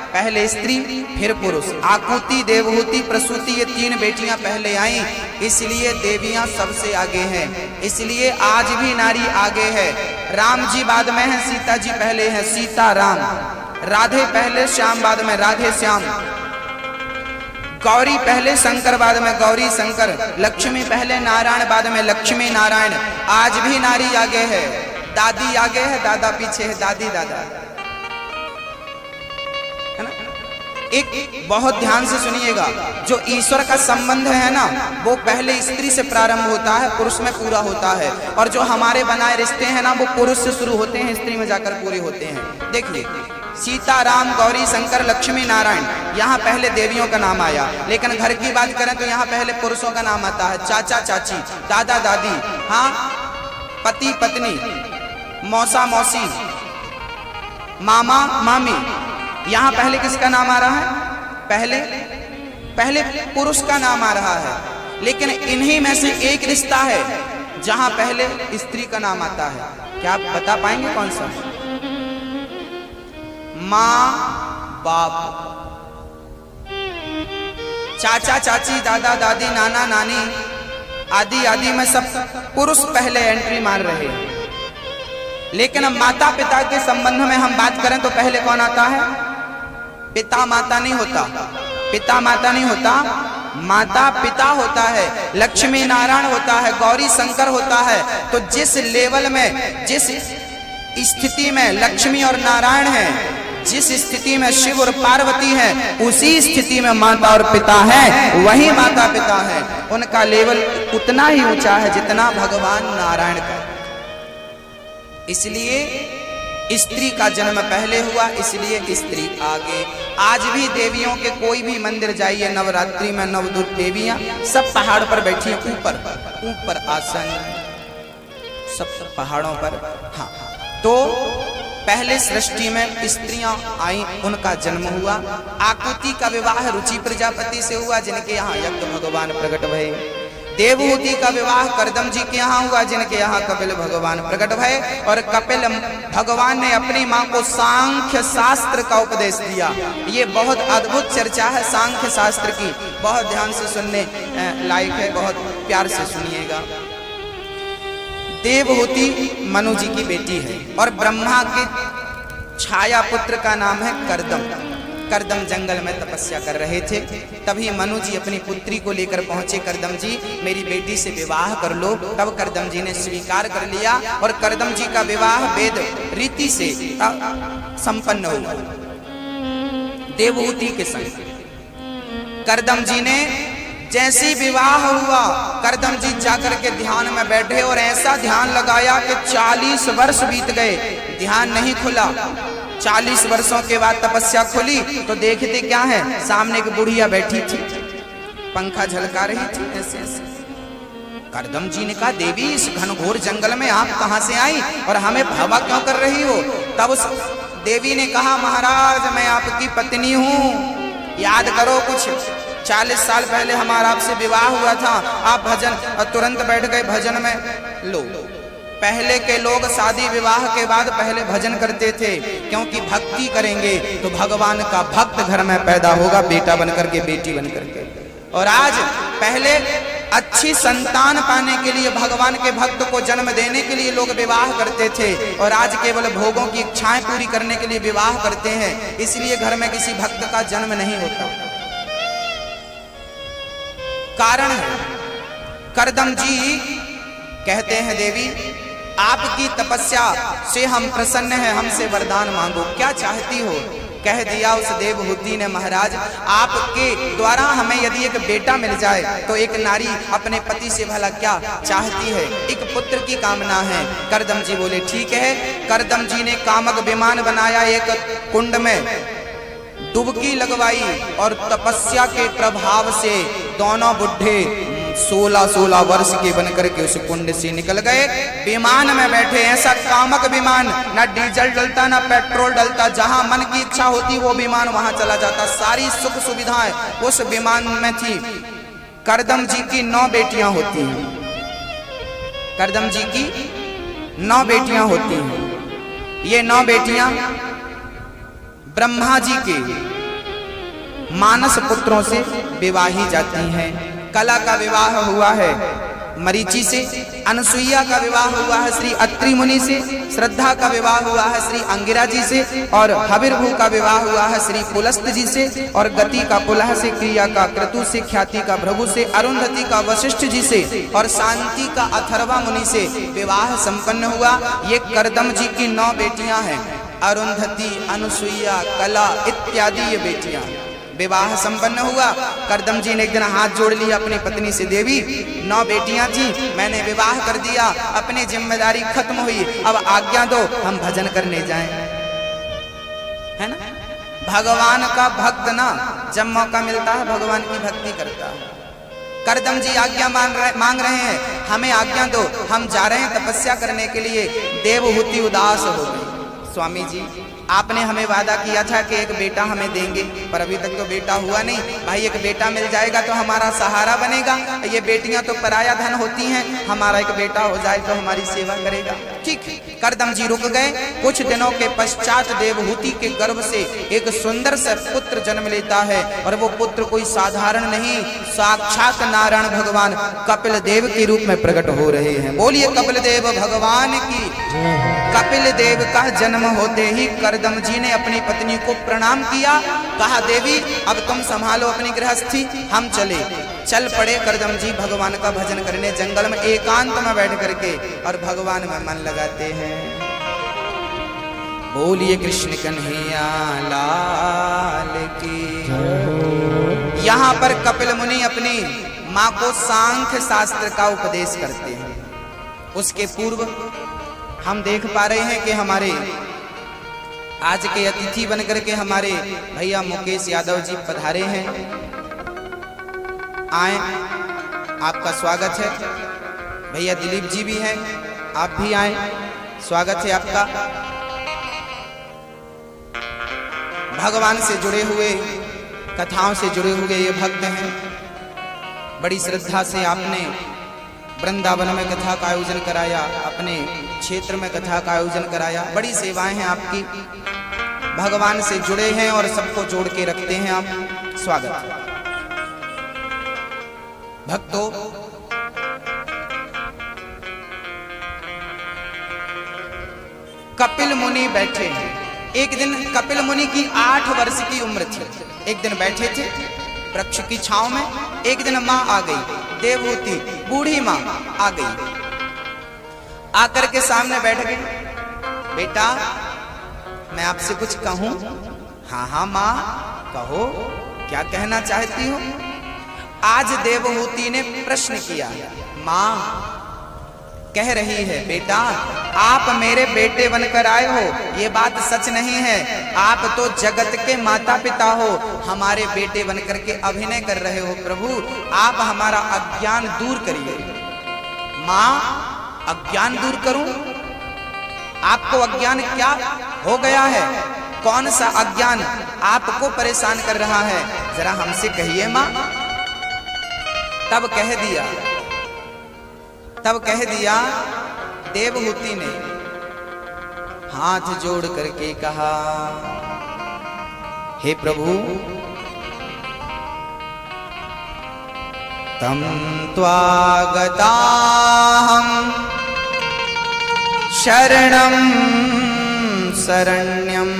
पहले स्त्री फिर पुरुष। आकुति, देवहूति, प्रसूति, ये 3 बेटियां पहले आईं, इसलिए देवियां सबसे आगे हैं, इसलिए आज भी नारी आगे है। राम जी बाद में हैं, सीता जी पहले हैं, सीता राम। राधे पहले, श्याम बाद में, राधे श्याम। गौरी पहले, शंकर बाद में, गौरी शंकर। लक्ष्मी पहले, नारायण बाद में, लक्ष्मी नारायण। आज भी नारी आगे है, दादी आगे है, दादा पीछे है, दादी दादा, है ना। एक बहुत ध्यान से सुनिएगा, जो ईश्वर का संबंध है ना वो पहले स्त्री से प्रारंभ होता है, पुरुष में पूरा होता है, और जो हमारे बनाए रिश्ते हैं ना वो पुरुष से शुरू होते हैं, स्त्री में जाकर पूरे होते हैं। देखिए, सीता राम, गौरी शंकर, लक्ष्मी नारायण, यहाँ पहले देवियों का नाम आया, लेकिन घर की बात करें तो यहाँ पहले पुरुषों का नाम आता है। चाचा चाची, दादा दादी, हाँ, पति पत्नी, मौसा मौसी, मामा मामी, यहाँ पहले किसका नाम आ रहा है? पहले पुरुष का नाम आ रहा है। लेकिन इन्हीं में से एक रिश्ता है जहां पहले स्त्री का नाम आता है। क्या आप बता पाएंगे कौन सा? माँ बाप, चाचा चाची, दादा दादी, नाना नानी आदि आदि में सब पुरुष पहले एंट्री मार रहे हैं। लेकिन अब माता पिता के संबंध में हम बात करें तो पहले कौन आता है? पिता माता नहीं होता, पिता माता नहीं होता, माता पिता होता है, लक्ष्मी नारायण होता है, गौरी शंकर होता है। तो जिस लेवल में, जिस स्थिति में लक्ष्मी और नारायण है, जिस स्थिति में शिव और पार्वती है, उसी स्थिति में माता और पिता है, वही माता पिता है। उनका लेवल उतना ही ऊंचा है जितना भगवान नारायण का। इसलिए स्त्री का जन्म पहले हुआ, इसलिए स्त्री आगे। आज भी देवियों के कोई भी मंदिर जाइए, नवरात्रि में 9 देवियां सब पहाड़ पर बैठी हैं, ऊपर आसन, सब पहाड़ों पर। हाँ, तो पहले सृष्टि में स्त्रियां आई, उनका जन्म हुआ। आकुति का विवाह रुचि प्रजापति से हुआ, जिनके यहाँ यज्ञ भगवान प्रकट भये। देवहूति का विवाह करदम जी के यहाँ हुआ, जिनके यहाँ कपिल भगवान प्रकट भये। और कपिल भगवान ने अपनी माँ को सांख्य शास्त्र का उपदेश दिया। ये बहुत अद्भुत चर्चा है सांख्य शास्त्र की, बहुत ध्यान से सुनने लायक है, बहुत प्यार से सुनिएगा। देवहूति मनु जी की बेटी है और ब्रह्मा के छाया पुत्र का नाम है करदम। करदम जंगल में तपस्या कर रहे थे, तभी मनु जी अपनी पुत्री को लेकर पहुंचे। करदम जी, मेरी बेटी से विवाह कर लो। तब करदम जी ने स्वीकार कर लिया और करदम जी का विवाह वेद रीति से संपन्न हुआ देवहूति के संग। करदम जी ने जैसी विवाह हुआ, करदम जी जाकर के ध्यान में बैठे और ऐसा ध्यान लगाया कि 40 वर्ष बीत गए, ध्यान नहीं खुला। 40 वर्षों के बाद तपस्या खुली तो देखते क्या है, सामने एक बुढ़िया बैठी थी, पंखा झलका रही थी ऐसे ऐसे। करदम जी ने कहा, देवी इस घनघोर जंगल में आप कहां से आई और हमें भावा क्यों कर रही हो? तब उस देवी ने कहा, महाराज मैं आपकी पत्नी हूं, याद करो कुछ 40 साल पहले हमारा आपसे विवाह हुआ था, आप भजन तुरंत बैठ गए भजन में। लो, पहले के लोग शादी विवाह के बाद पहले भजन करते थे, क्योंकि भक्ति करेंगे तो भगवान का भक्त घर में पैदा होगा, बेटा बनकर के, बेटी बनकर के। और आज पहले अच्छी संतान पाने के लिए, भगवान के भक्त को जन्म देने के लिए लोग विवाह करते थे, और आज केवल भोगों की इच्छाएं पूरी करने के लिए विवाह करते हैं, इसलिए घर में किसी भक्त का जन्म नहीं होता। कारण है, करदम जी कहते हैं देवी आपकी तपस्या से हम प्रसन्न हैं, हमसे वरदान मांगो, क्या चाहती हो? कह दिया उस देवहूति ने महाराज आपके द्वारा हमें यदि एक बेटा मिल जाए तो एक नारी अपने पति से भला क्या चाहती है? एक पुत्र की कामना है। करदम जी बोले ठीक है। करदम जी ने कामक विमान बनाया, एक कुंड में डुबकी लगवाई और तपस्या के प्रभाव से दोनों बुढ़े 16-16 वर्ष के बनकर के उस कुंड से निकल गए। विमान में बैठे, ऐसा कामक विमान, ना डीजल डलता ना पेट्रोल डलता, जहां मन की इच्छा होती वो विमान वहां चला जाता। सारी सुख सुविधाएं उस विमान में थी। करदम जी की 9 बेटियां होती हैं। करदम जी की 9 बेटियां होती हैं। ये 9 बेटियां ब्रह्मा जी के मानस पुत्रों से विवाही जाती हैं। कला का विवाह हुआ है मरीचि से, अनसुईया का विवाह हुआ है श्री अत्रि मुनि से, श्रद्धा का विवाह हुआ है श्री अंगिरा जी से, और हविर्भू का विवाह हुआ है श्री पुलस्त जी से, और गति का पुलह से, क्रिया का क्रतु से, ख्याति का भृगु से, अरुंधति का वशिष्ठ जी से और शांति का अथर्वा मुनि से विवाह संपन्न हुआ। ये करदम जी की 9 बेटियां हैं। अरुंधति, अनसुईया, कला इत्यादि ये बेटियां। विवाह संपन्न हुआ। करदम जी ने एक दिन हाथ जोड़ लिया अपनी पत्नी से, देवी 9 बेटियां थी, मैंने विवाह कर दिया, अपनी जिम्मेदारी खत्म हुई, अब आज्ञा दो हम भजन करने जाएं। है ना, भगवान का भक्त ना जब मौका मिलता है भगवान की भक्ति करता है। करदम जी आज्ञा मांग रहे हैं, हमें आज्ञा दो, हम जा रहे हैं तपस्या करने के लिए। देवहूति उदास हो गई। स्वामी जी आपने हमें वादा किया था कि एक बेटा हमें देंगे, पर अभी तक तो बेटा हुआ नहीं। भाई एक बेटा मिल जाएगा तो हमारा सहारा बनेगा, ये बेटियां तो पराया धन होती हैं, हमारा एक बेटा हो जाए तो हमारी सेवा करेगा। ठीक, करदम जी रुक गए। कुछ दिनों के पश्चात देवहूति के गर्भ से एक सुंदर से पुत्र जन्म लेता है, और वो पुत्र कोई साधारण नहीं, साक्षात नारायण भगवान कपिल देव के रूप में प्रकट हो रहे हैं। बोलिए कपिल देव भगवान की। कपिल देव का जन्म होते ही करदम जी ने अपनी पत्नी को प्रणाम किया, कहा देवी अब तुम संभालो अपनी गृहस्थी, हम चले। चल पड़े करदम जी भगवान का भजन करने जंगल में एकांत में बैठ करके, और भगवान में मन लगाते हैं। बोलिए कृष्ण कन्हैया लाल की। यहाँ पर कपिल मुनि अपनी माँ को सांख्य शास्त्र का उपदेश करते हैं। उसके पूर्व हम देख पा रहे हैं कि हमारे आज के अतिथि बनकर के हमारे भैया मुकेश यादव जी पधारे हैं। आए, आपका स्वागत है। भैया दिलीप जी भी हैं, आप भी आए, स्वागत है आपका। भगवान से जुड़े हुए, कथाओं से जुड़े हुए ये भक्त हैं। बड़ी श्रद्धा से आपने वृंदावन में कथा का आयोजन कराया, अपने क्षेत्र में कथा का आयोजन कराया, बड़ी सेवाएं हैं आपकी। भगवान से जुड़े हैं और सबको जोड़ के रखते हैं आप। स्वागत। भक्तों, कपिल मुनि बैठे हैं। एक दिन कपिल मुनि की 8 वर्ष की उम्र थी। एक दिन बैठे थे वृक्ष की छांव में। एक दिन माँ आ गई, देवहूति बूढ़ी माँ आ गई, आकर के सामने बैठ गई। बेटा मैं आपसे कुछ कहूं? हाँ हाँ माँ कहो, क्या कहना चाहती हो? आज देवहूति ने प्रश्न किया। माँ कह रही है बेटा आप मेरे बेटे बनकर आए हो, ये बात सच नहीं है, आप तो जगत के माता पिता हो, हमारे बेटे बनकर के अभिनय कर रहे हो। प्रभु आप हमारा अज्ञान दूर करिए। माँ अज्ञान दूर करूं? आपको अज्ञान क्या हो गया है? कौन सा अज्ञान आपको परेशान कर रहा है, जरा हमसे कहिए माँ। तब कह दिया देवहूति ने, हाथ जोड़ करके कहा, हे प्रभु तम त्वागताहं शरणं शरण्यं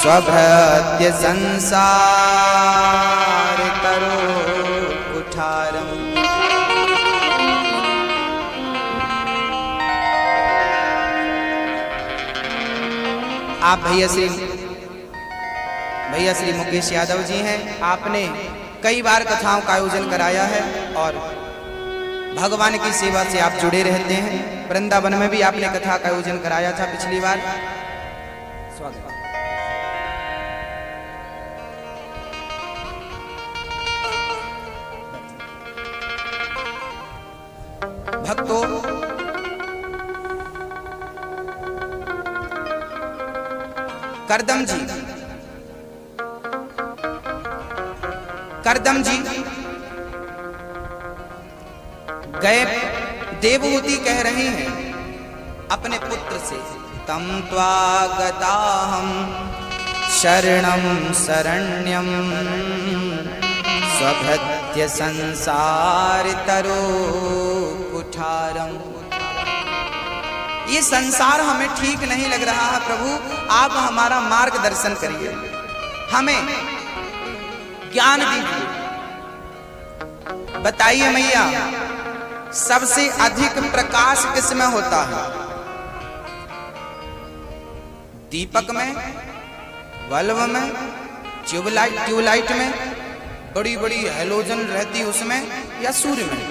स्वभृत्य संसार करो कुठारम्। आप भैया श्री मुकेश यादव जी हैं। आपने कई बार कथाओं का आयोजन कराया है और भगवान की सेवा से आप जुड़े रहते हैं। वृंदावन में भी आपने कथा का आयोजन कराया था पिछली बार। स्वागत। भक्तों, करदम जी गए देवहूति कह रहे हैं अपने पुत्र से, तम त्वागताहं शरणं शरण्यं स्वभृत्य संसार तरो कुठारम। ये संसार हमें ठीक नहीं लग रहा है प्रभु, आप हमारा मार्गदर्शन करिए, हमें ज्ञान दीजिए। बताइए मैया, सबसे अधिक प्रकाश किसमें होता है? दीपक में, बल्ब में, ट्यूबलाइट में, बड़ी बड़ी हैलोजन रहती उसमें, या सूर्य में?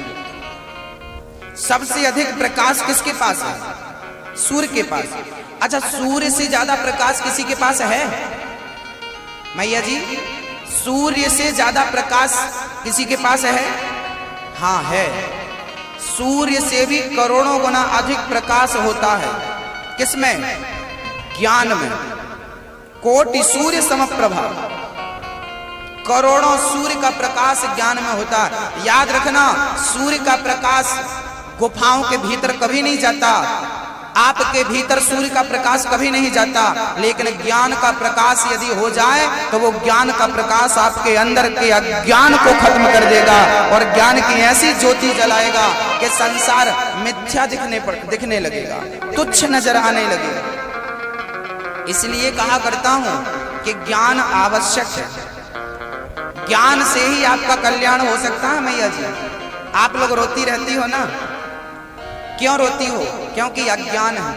सबसे अधिक प्रकाश किसके पास है? सूर्य के पास। अच्छा, सूर्य से ज्यादा प्रकाश किसी के पास है? मैया जी, सूर्य से ज्यादा प्रकाश किसी के पास है? हाँ है। सूर्य से भी करोड़ों गुना अधिक प्रकाश होता है। किसमें? ज्ञान में। कोटि सूर्य समप्रभा, करोड़ों सूर्य का प्रकाश ज्ञान में होता है। याद रखना, सूर्य का प्रकाश गुफाओं के भीतर कभी नहीं जाता, आपके भीतर सूर्य का प्रकाश कभी नहीं जाता, लेकिन ज्ञान का प्रकाश यदि हो जाए तो वो ज्ञान का प्रकाश आपके अंदर के अज्ञान को खत्म कर देगा और ज्ञान की ऐसी ज्योति जलाएगा कि संसार मिथ्या दिखने लगेगा, तुच्छ नजर आने लगेगा। इसलिए कहा करता हूं कि ज्ञान आवश्यक है, ज्ञान से ही आपका कल्याण हो सकता है। मैया जी, आप लोग रोती रहती हो ना, क्यों रोती हो? क्योंकि अज्ञान है।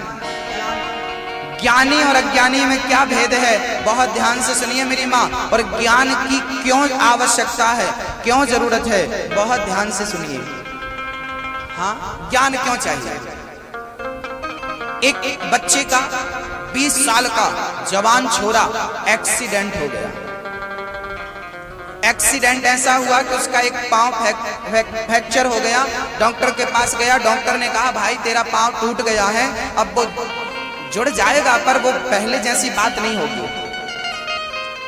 ज्ञानी और अज्ञानी में क्या भेद है? बहुत ध्यान से सुनिए मेरी माँ। और ज्ञान की क्यों आवश्यकता है, क्यों जरूरत है, बहुत ध्यान से सुनिए। हाँ, ज्ञान क्यों चाहिए? एक बच्चे का 20 साल का जवान छोरा एक्सीडेंट हो गया। एक्सीडेंट ऐसा हुआ कि उसका एक पांव फ्रैक्चर हो गया। डॉक्टर के पास गया, डॉक्टर ने कहा भाई तेरा पांव टूट गया है, अब वो जुड़ जाएगा पर वो पहले जैसी बात नहीं होगी,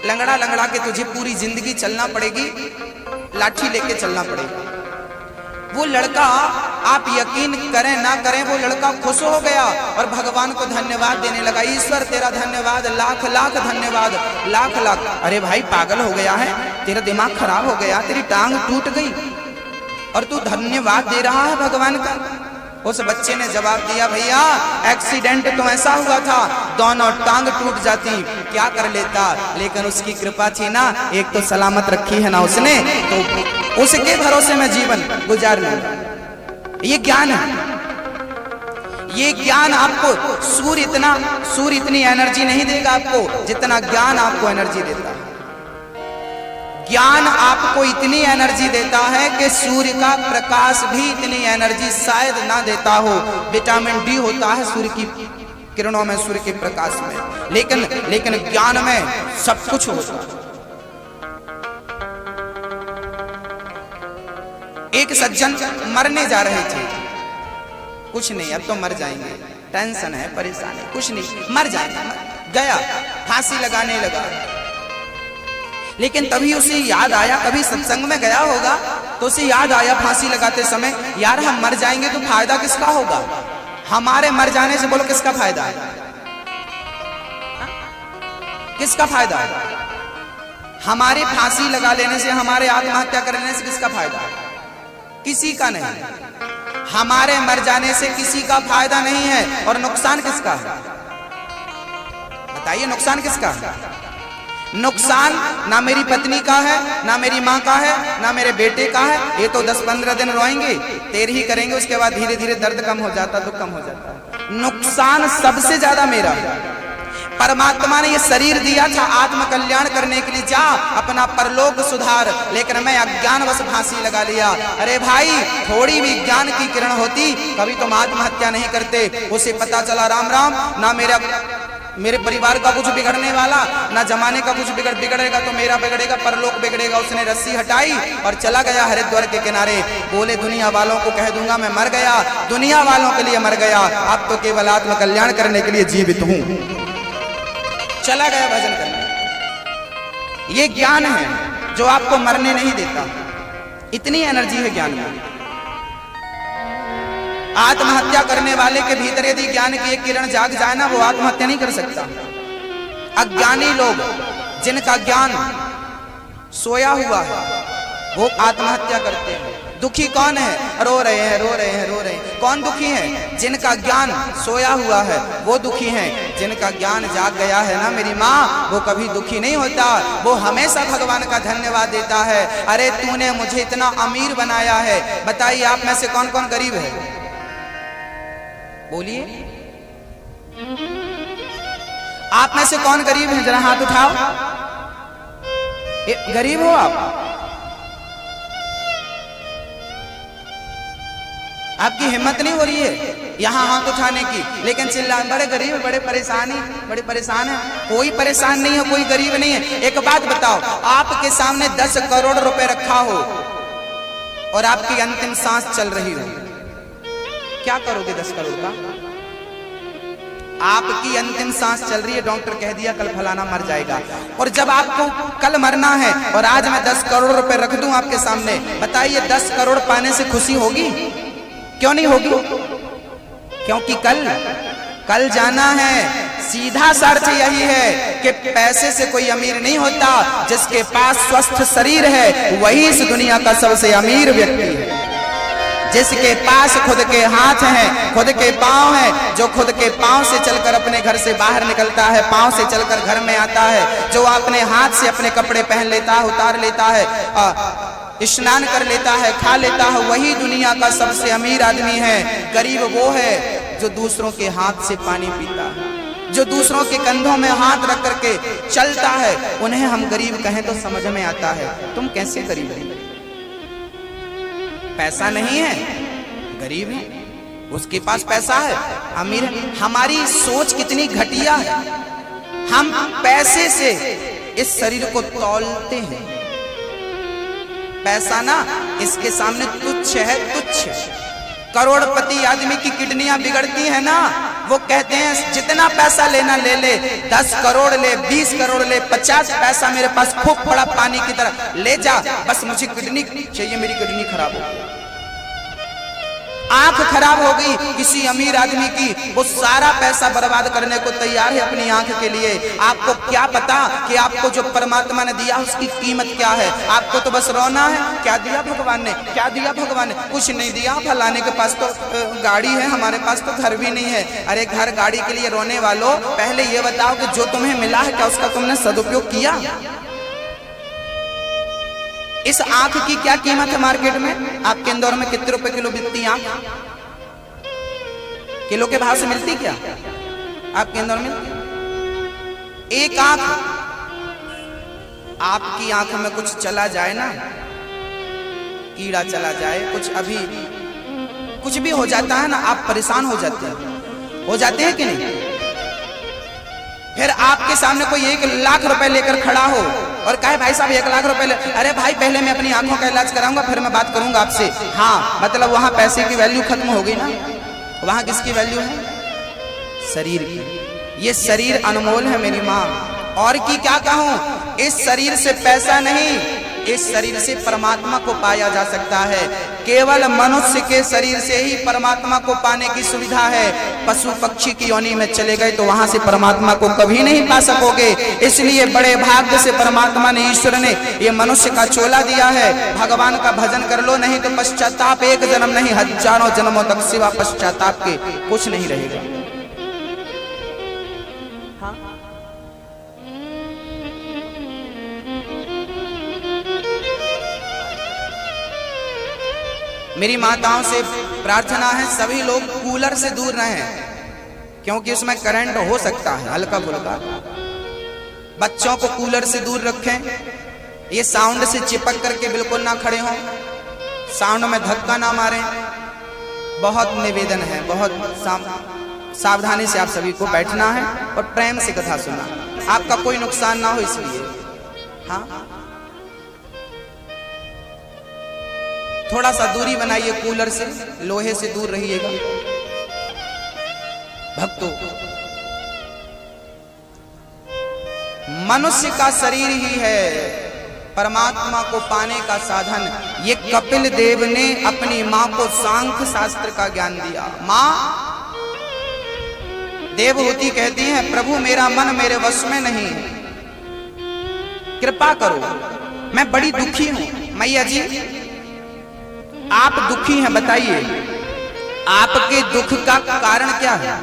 लंगड़ा लंगड़ा के तुझे पूरी जिंदगी चलना पड़ेगी, लाठी लेके चलना पड़ेगा। वो लड़का, आप यकीन करें ना करें, वो लड़का खुश हो गया और भगवान को धन्यवाद देने लगा। ईश्वर तेरा धन्यवाद, लाख लाख धन्यवाद, लाख लाख। अरे भाई पागल हो गया है, तेरा दिमाग खराब हो गया, तेरी टांग टूट गई और तू धन्यवाद दे रहा है भगवान का। उस बच्चे ने जवाब दिया, भैया एक्सीडेंट तो ऐसा हुआ था, दोनों टांग टूट जाती क्या कर लेता, लेकिन उसकी कृपा थी ना, एक तो सलामत रखी है ना उसने, तो उसके भरोसे में जीवन गुजार लूंगा। ये ज्ञान है। ये ज्ञान आपको सूर्य इतनी एनर्जी नहीं देगा आपको जितना ज्ञान आपको एनर्जी देता है। ज्ञान आपको इतनी एनर्जी देता है कि सूर्य का प्रकाश भी इतनी एनर्जी शायद ना देता हो। विटामिन डी होता है सूर्य की किरणों में, सूर्य के प्रकाश में, लेकिन ज्ञान में सब कुछ होता है। एक सज्जन मरने जा रहे थे, कुछ नहीं अब तो मर जाएंगे, टेंशन है, परेशानी, कुछ नहीं मर जाएंगे, गया फांसी लगाने लगा। लेकिन तभी उसे याद आया, कभी सत्संग में गया होगा तो उसे याद आया फांसी लगाते समय, यार हम मर जाएंगे तो फायदा किसका होगा? हमारे मर जाने से बोलो किसका फायदा है? किसका फायदा है? हमारे फांसी लगा लेने से, हमारे आत्महत्या कर लेने से किसका फायदा है? किसी का नहीं। हमारे मर जाने से किसी का फायदा नहीं है। और नुकसान किसका है? बताइए नुकसान किसका है? नुकसान ना मेरी पत्नी का है, ना मेरी माँ का है, ना मेरे बेटे का है। ये तो 10-15 दिन रोएंगे, तेर ही करेंगे, उसके बाद धीरे धीरे दर्द कम हो जाता, दुख कम हो जाता। नुकसान सबसे ज्यादा मेरा है। परमात्मा ने ये शरीर दिया था आत्म कल्याण करने के लिए, जा अपना परलोक सुधार, लेकिन मैं अज्ञानवश फांसी लगा लिया। अरे भाई, थोड़ी भी ज्ञान की किरण होती कभी तुम आत्महत्या नहीं करते। उसे पता चला राम राम, ना मेरे परिवार का कुछ बिगड़ने वाला, ना जमाने का कुछ बिगड़ेगा तो मेरा बिगड़ेगा, परलोक बिगड़ेगा। उसने रस्सी हटाई और चला गया हरिद्वार के किनारे। बोले दुनिया वालों को कह दूंगा मैं मर गया, दुनिया वालों के लिए मर गया, अब तो केवल आत्म कल्याण करने के लिए जीवित हूं। चला गया भजन करने। ये ज्ञान है जो आपको मरने नहीं देता, इतनी एनर्जी है ज्ञान में। आत्महत्या करने वाले के भीतर यदि ज्ञान की एक किरण जाग जाए ना, वो आत्महत्या नहीं कर सकता। अज्ञानी लोग जिनका ज्ञान सोया हुआ है वो आत्महत्या करते हैं। दुखी कौन है? रो रहे हैं, रो रहे हैं, रो रहे हैं। कौन दुखी है? जिनका ज्ञान सोया हुआ है वो दुखी है। जिनका ज्ञान जाग गया है ना मेरी माँ, वो कभी दुखी नहीं होता, वो हमेशा भगवान का धन्यवाद देता है। अरे तूने मुझे इतना अमीर बनाया है। बताइए आप में से कौन कौन गरीब है? बोलिए, आप में से कौन गरीब है? जरा हाथ उठाओ। गरीब हो आप? आपकी हिम्मत नहीं हो रही है यहां हाथ उठाने की, लेकिन चिल्ला बड़े गरीब, बड़े परेशान है। कोई परेशान नहीं है, कोई गरीब नहीं है। एक बात बताओ, आपके सामने 10 करोड़ रुपए रखा हो और आपकी अंतिम सांस चल रही हो, क्या करोगे 10 करोड़ का? आपकी अंतिम सांस चल रही है, डॉक्टर कह दिया कल फलाना मर जाएगा, और जब आपको कल मरना है और आज मैं 10 करोड़ रुपए रख दूं आपके सामने, बताइए 10 करोड़ पाने से खुशी होगी? क्यों नहीं होगी? क्योंकि कल जाना है। सीधा सा अर्थ यही है कि पैसे से कोई अमीर नहीं होता। जिसके पास स्वस्थ शरीर है वही इस दुनिया का सबसे अमीर व्यक्ति है। जिसके पास खुद के हाथ हैं, खुद के पांव हैं, जो खुद के पांव से चलकर अपने घर से बाहर निकलता है, पांव से चलकर घर में आता है, जो अपने हाथ से अपने कपड़े पहन लेता है, उतार लेता है, स्नान कर लेता है, खा लेता है, वही दुनिया का सबसे अमीर आदमी है। गरीब वो है जो दूसरों के हाथ से पानी पीता है, जो दूसरों के कंधों में हाथ रख करके चलता है, उन्हें हम गरीब कहें तो समझ में आता है। तुम कैसे गरीब हो? पैसा नहीं है, गरीब है। उसके पास पैसा है, अमीर है। हमारी सोच कितनी घटिया है। हम पैसे से इस शरीर को तौलते हैं। पैसा ना इसके सामने तुच्छ है, तुच्छ। करोड़पति आदमी की किडनियां बिगड़ती है ना, वो कहते हैं जितना पैसा लेना ले ले, 10 करोड़ ले, 20 करोड़ ले, 50 पैसा मेरे पास खूब पड़ा पानी की तरह ले जा, बस मुझे किडनी चाहिए, मेरी किडनी खराब हो। आंख खराब हो गई किसी अमीर आदमी की, वो सारा पैसा बर्बाद करने को तैयार है अपनी आंख के लिए। आपको क्या पता कि आपको जो परमात्मा ने दिया उसकी कीमत क्या है? आपको तो बस रोना है, क्या दिया भगवान ने, क्या दिया भगवान ने? कुछ नहीं दिया। फलाने के पास तो गाड़ी है, हमारे पास तो घर भी नहीं है। अरे घर गाड़ी के लिए रोने वालों, पहले ये बताओ कि जो तुम्हें मिला है क्या उसका तुमने सदुपयोग किया? इस आंख की क्या कीमत है मार्केट में? आपके इंदौर में कितने रुपए किलो बिकती आंख? किलो के भाव से मिलती क्या आपके इंदौर में? एक आंख, आपकी आंख में कुछ चला जाए ना, कीड़ा चला जाए, कुछ अभी कुछ भी हो जाता है ना, आप परेशान हो जाते हैं कि नहीं? फिर आपके सामने कोई 1 लाख रुपए लेकर खड़ा हो और कहे भाई साहब 1 लाख रुपए ले, अरे भाई पहले मैं अपनी आंखों का इलाज कराऊंगा फिर मैं बात करूंगा आपसे। हाँ, मतलब वहां पैसे की वैल्यू खत्म हो गई ना। वहां किसकी वैल्यू है? शरीर की। ये शरीर अनमोल है मेरी माँ, और की क्या कहूं, इस शरीर से पैसा नहीं, इस शरीर से परमात्मा को पाया जा सकता है। केवल मनुष्य के शरीर से ही परमात्मा को पाने की सुविधा है। पशु पक्षी की योनि में चले गए तो वहां से परमात्मा को कभी नहीं पा सकोगे। इसलिए बड़े भाग्य से परमात्मा ने, ईश्वर ने ये मनुष्य का चोला दिया है। भगवान का भजन कर लो, नहीं तो पश्चाताप एक जन्म नहीं, हजारों जन्मों तक सिवा पश्चाताप के कुछ नहीं रहेगा। मेरी माताओं से प्रार्थना है, सभी लोग कूलर से दूर रहें, क्योंकि उसमें करंट हो सकता है हल्का फुल्का। बच्चों को कूलर से दूर रखें, ये साउंड से चिपक करके बिल्कुल ना खड़े हों, साउंड में धक्का ना मारें। बहुत निवेदन है, बहुत सावधानी से आप सभी को बैठना है और प्रेम से कथा सुनना, आपका कोई नुकसान ना हो इसलिए। हाँ, थोड़ा सा दूरी बनाइए कूलर से, लोहे से दूर रहिएगा। भक्तों, मनुष्य का शरीर ही है परमात्मा को पाने का साधन। ये कपिल देव ने अपनी मां को सांख्य शास्त्र का ज्ञान दिया। मां देवहूति कहती है, प्रभु मेरा मन मेरे वश में नहीं, कृपा करो, मैं बड़ी दुखी हूं। मैया जी आप दुखी हैं, बताइए आपके दुख का कारण क्या है?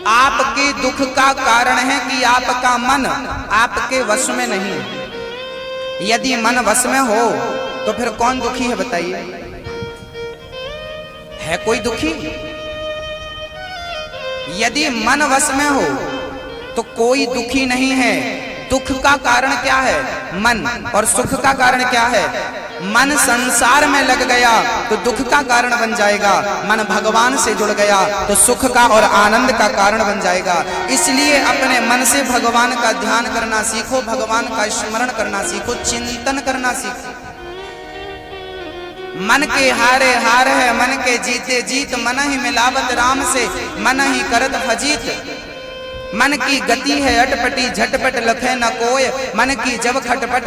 आपके दुख का कारण है कि आपका मन आपके वश में नहीं। यदि मन वश में हो तो फिर कौन दुखी है बताइए? है कोई दुखी? यदि मन वश में हो तो कोई दुखी नहीं है। दुख का कारण क्या है? मन। और सुख का कारण क्या है? मन संसार में लग गया तो दुख का कारण बन जाएगा, मन भगवान से जुड़ गया तो सुख का और आनंद का कारण बन जाएगा। इसलिए अपने मन से भगवान का ध्यान करना सीखो, भगवान का स्मरण करना सीखो, चिंतन करना सीखो। मन के हारे हार है, मन के जीते जीत, मन ही मिलावत राम से, मन ही करत फजीत। मन की गति है अटपटी, झटपट लखे न कोय, मन की जब खटपट